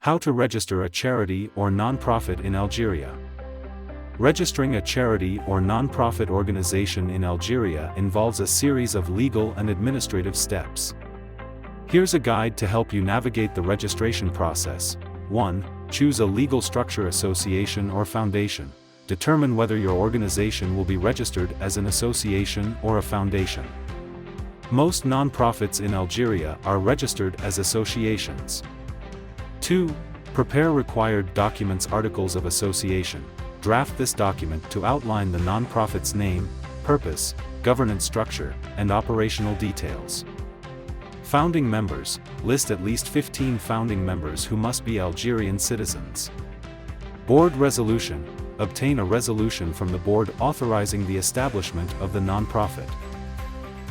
How to register a charity or non-profit in Algeria. Registering a charity or non-profit organization in Algeria involves a series of legal and administrative steps. Here's a guide to help you navigate the registration process. 1. Choose a legal structure, association or foundation. Determine whether your organization will be registered as an association or a foundation. Most non-profits in Algeria are registered as associations. 2. Prepare required documents. Articles of association. Draft this document to outline the non-profit's name, purpose, governance structure, and operational details. Founding members. List at least 15 founding members who must be Algerian citizens. Board resolution. Obtain a resolution from the board authorizing the establishment of the non-profit.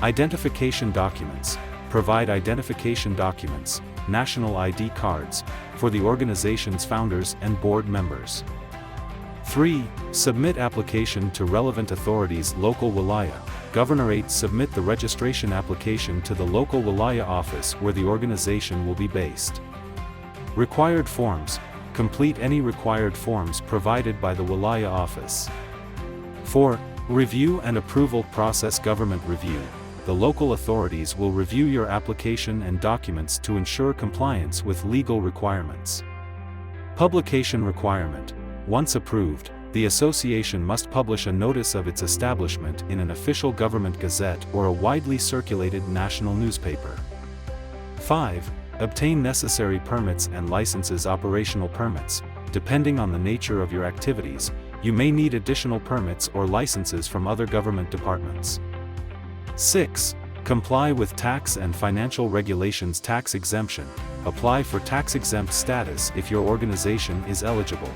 Identification documents. Provide identification documents, national ID cards, for the organization's founders and board members. 3. Submit application to relevant authorities. Local wilaya. Governorate. Submit the registration application to the local wilaya office where the organization will be based. Required forms. Complete any required forms provided by the wilaya office. 4. Review and approval process. Government review. The local authorities will review your application and documents to ensure compliance with legal requirements. Publication requirement. Once approved, the association must publish a notice of its establishment in an official government gazette or a widely circulated national newspaper. 5. Obtain necessary permits and licenses. Operational permits. Depending on the nature of your activities, you may need additional permits or licenses from other government departments. 6. Comply with tax and financial regulations. Tax exemption. Apply for tax-exempt status if your organization is eligible.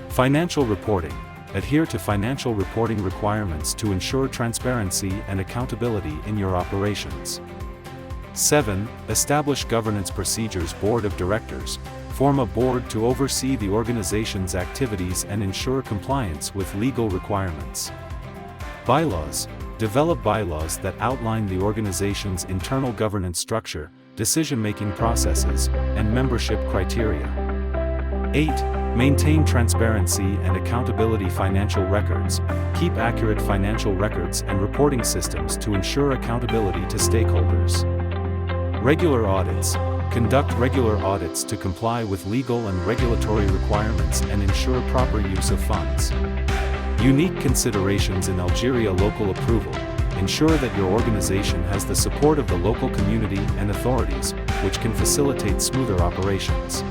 Financial reporting. Adhere to financial reporting requirements to ensure transparency and accountability in your operations. 7. Establish governance procedures. Board of directors. Form a board to oversee the organization's activities and ensure compliance with legal requirements. Bylaws. Develop bylaws that outline the organization's internal governance structure, decision-making processes, and membership criteria. 8. Maintain transparency and accountability. Financial records. Keep accurate financial records and reporting systems to ensure accountability to stakeholders. Regular audits. Conduct regular audits to comply with legal and regulatory requirements and ensure proper use of funds. Unique considerations in Algeria. Local approval. Ensure that your organization has the support of the local community and authorities, which can facilitate smoother operations.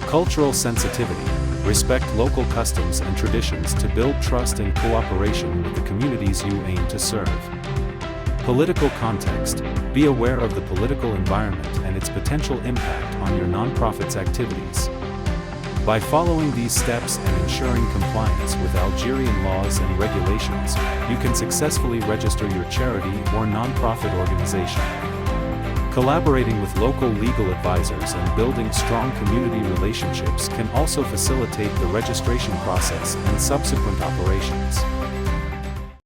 Cultural sensitivity. Respect local customs and traditions to build trust and cooperation with the communities you aim to serve. Political context. Be aware of the political environment and its potential impact on your nonprofit's activities. By following these steps and ensuring compliance with Algerian laws and regulations, you can successfully register your charity or nonprofit organization. Collaborating with local legal advisors and building strong community relationships can also facilitate the registration process and subsequent operations.